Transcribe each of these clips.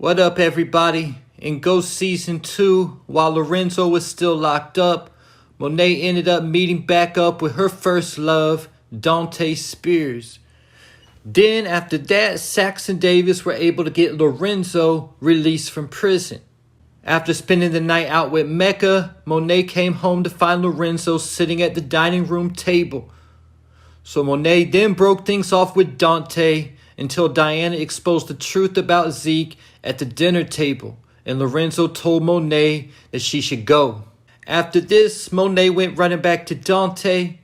What up, everybody? In Ghost Season 2, while Lorenzo was still locked up, Monet ended up meeting back up with her first love, Dante Spears. Then, after that, Sax and Davis were able to get Lorenzo released from prison. After spending the night out with Mecca, Monet came home to find Lorenzo sitting at the dining room table. So Monet then broke things off with Dante until Diana exposed the truth about Zeke at the dinner table, and Lorenzo told Monet that she should go. After this, Monet went running back to Dante.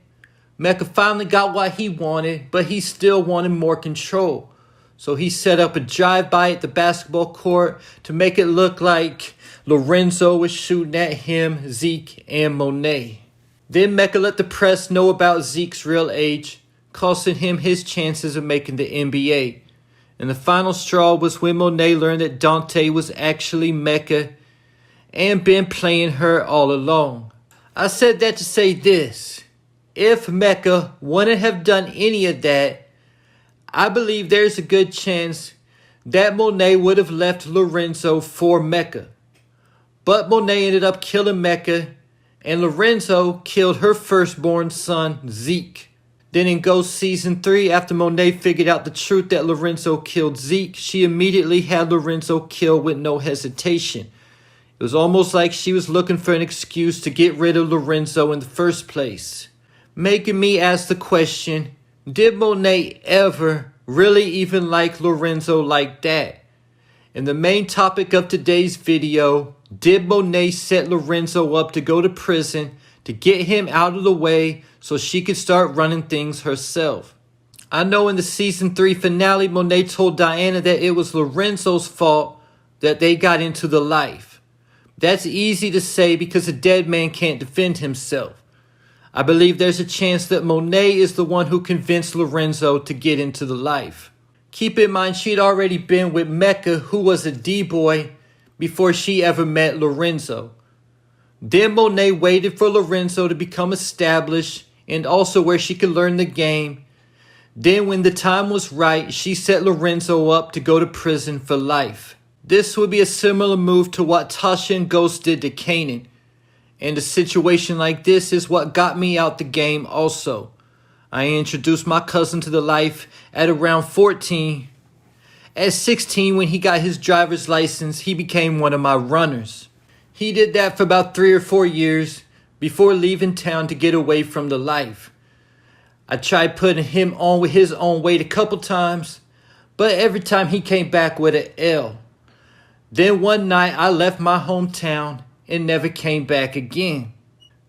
Mecca finally got what he wanted, but he still wanted more control. So he set up a drive-by at the basketball court to make it look like Lorenzo was shooting at him, Zeke, and Monet. Then Mecca let the press know about Zeke's real age, costing him his chances of making the NBA. And the final straw was when Monet learned that Dante was actually Mecca and been playing her all along. I said that to say this. If Mecca wouldn't have done any of that, I believe there's a good chance that Monet would have left Lorenzo for Mecca. But Monet ended up killing Mecca, and Lorenzo killed her firstborn son, Zeke. Then in Ghost Season 3, after Monet figured out the truth that Lorenzo killed Zeke, she immediately had Lorenzo killed with no hesitation. It was almost like she was looking for an excuse to get rid of Lorenzo in the first place. Making me ask the question, did Monet ever really even like Lorenzo like that? And the main topic of today's video, did Monet set Lorenzo up to go to prison to get him out of the way so she could start running things herself? I know in the Season 3 finale, Monet told Diana that it was Lorenzo's fault that they got into the life. That's easy to say because a dead man can't defend himself. I believe there's a chance that Monet is the one who convinced Lorenzo to get into the life. Keep in mind she'd already been with Mecca, who was a D-boy, before she ever met Lorenzo. Then Monet waited for Lorenzo to become established and also where she could learn the game. Then when the time was right, she set Lorenzo up to go to prison for life. This would be a similar move to what Tasha and Ghost did to Kanan. And a situation like this is what got me out the game also. I introduced my cousin to the life at around 14. At 16, when he got his driver's license, he became one of my runners. He did that for about 3 or 4 years before leaving town to get away from the life. I tried putting him on with his own weight a couple times, but every time he came back with an L. Then one night I left my hometown and never came back again.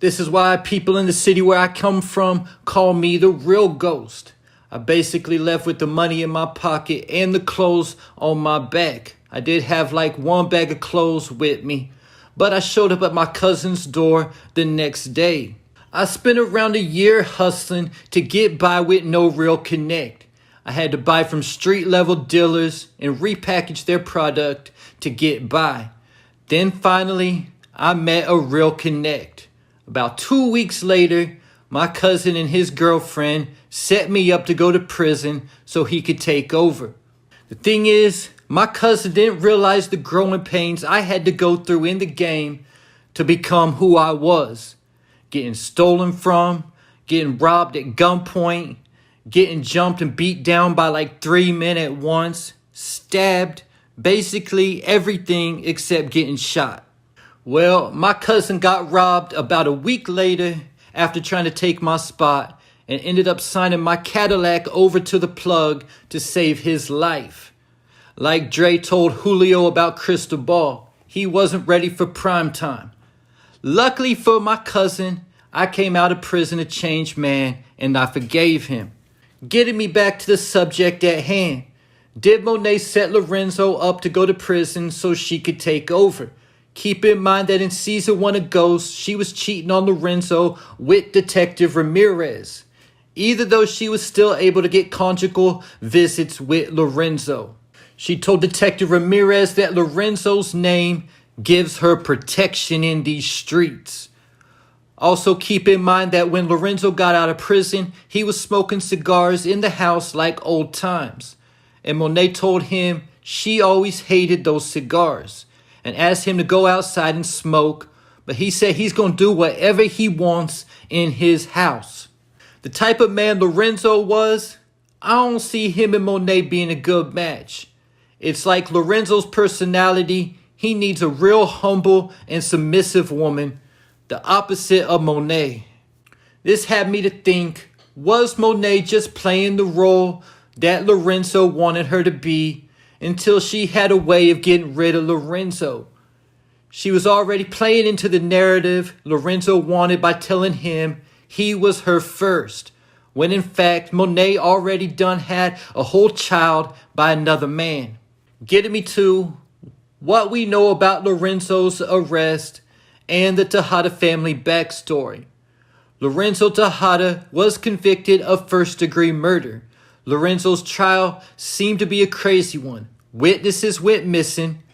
This is why people in the city where I come from call me the real ghost. I basically left with the money in my pocket and the clothes on my back. I did have like one bag of clothes with me, but I showed up at my cousin's door the next day. I spent around a year hustling to get by with no real connect. I had to buy from street level dealers and repackage their product to get by. Then finally, I met a real connect. About 2 weeks later, my cousin and his girlfriend set me up to go to prison so he could take over. The thing is, my cousin didn't realize the growing pains I had to go through in the game to become who I was. Getting stolen from, getting robbed at gunpoint, getting jumped and beat down by like 3 men at once, stabbed, basically everything except getting shot. Well, my cousin got robbed about a week later after trying to take my spot and ended up signing my Cadillac over to the plug to save his life. Like Dre told Julio about Cristobal, he wasn't ready for prime time. Luckily for my cousin, I came out of prison a changed man and I forgave him. Getting me back to the subject at hand. Did Monet set Lorenzo up to go to prison so she could take over? Keep in mind that in Season 1 of Ghost, she was cheating on Lorenzo with Detective Ramirez, even though she was still able to get conjugal visits with Lorenzo. She told Detective Ramirez that Lorenzo's name gives her protection in these streets. Also keep in mind that when Lorenzo got out of prison, he was smoking cigars in the house like old times. And Monet told him she always hated those cigars and asked him to go outside and smoke, but he said he's going to do whatever he wants in his house. The type of man Lorenzo was, I don't see him and Monet being a good match. It's like Lorenzo's personality, he needs a real humble and submissive woman, the opposite of Monet. This had me to think, was Monet just playing the role that Lorenzo wanted her to be until she had a way of getting rid of Lorenzo? She was already playing into the narrative Lorenzo wanted by telling him he was her first, when in fact Monet already done had a whole child by another man. Getting me to what we know about Lorenzo's arrest and the Tejada family backstory. Lorenzo Tejada was convicted of first-degree murder. Lorenzo's trial seemed to be a crazy one. Witnesses went missing,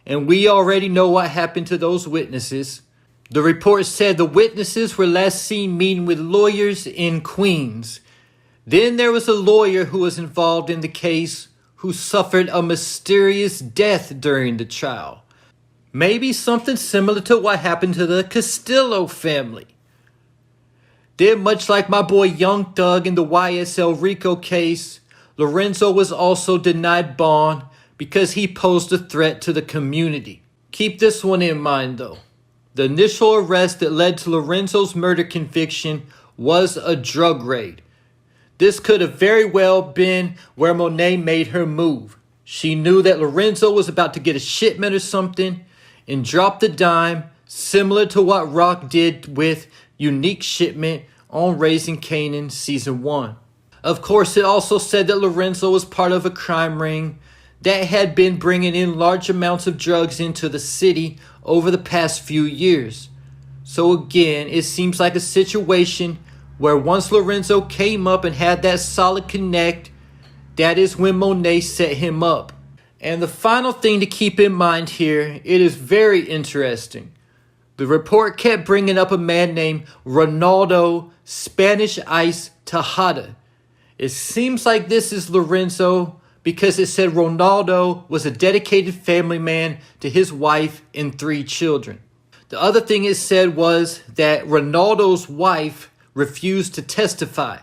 and we already know what happened to those witnesses. The report said the witnesses were last seen meeting with lawyers in Queens. Then there was a lawyer who was involved in the case who suffered a mysterious death during the trial. Maybe something similar to what happened to the Castillo family. Then, much like my boy Young Thug in the YSL Rico case, Lorenzo was also denied bond because he posed a threat to the community. Keep this one in mind though. The initial arrest that led to Lorenzo's murder conviction was a drug raid. This could have very well been where Monet made her move. She knew that Lorenzo was about to get a shipment or something and dropped the dime, similar to what Rock did with Unique Shipment on Raising Kanan Season 1. Of course, it also said that Lorenzo was part of a crime ring that had been bringing in large amounts of drugs into the city over the past few years. So again, it seems like a situation where once Lorenzo came up and had that solid connect, that is when Monet set him up. And the final thing to keep in mind here, it is very interesting. The report kept bringing up a man named Ronaldo Spanish Ice Tejada. It seems like this is Lorenzo because it said Ronaldo was a dedicated family man to his wife and 3 children. The other thing it said was that Ronaldo's wife refused to testify.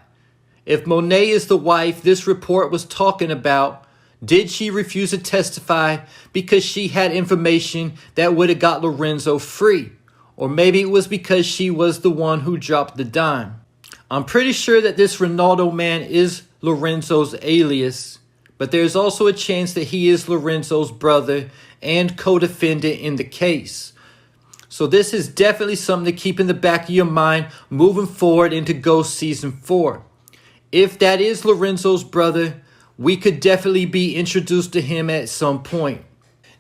If Monet is the wife this report was talking about, did she refuse to testify because she had information that would have got Lorenzo free? Or maybe it was because she was the one who dropped the dime. I'm pretty sure that this Ronaldo man is Lorenzo's alias, but there's also a chance that he is Lorenzo's brother and co-defendant in the case. So this is definitely something to keep in the back of your mind moving forward into Ghost Season 4. If that is Lorenzo's brother, we could definitely be introduced to him at some point.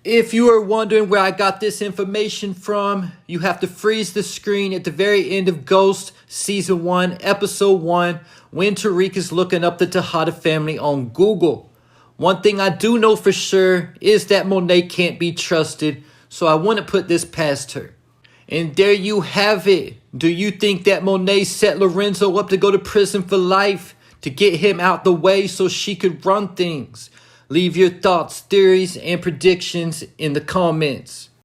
If you are wondering where I got this information from, you have to freeze the screen at the very end of Ghost Season 1, Episode 1, when Tariq is looking up the Tejada family on Google. One thing I do know for sure is that Monet can't be trusted, so I wouldn't put this past her. And there you have it. Do you think that Monet set Lorenzo up to go to prison for life to get him out the way so she could run things? Leave your thoughts, theories, and predictions in the comments.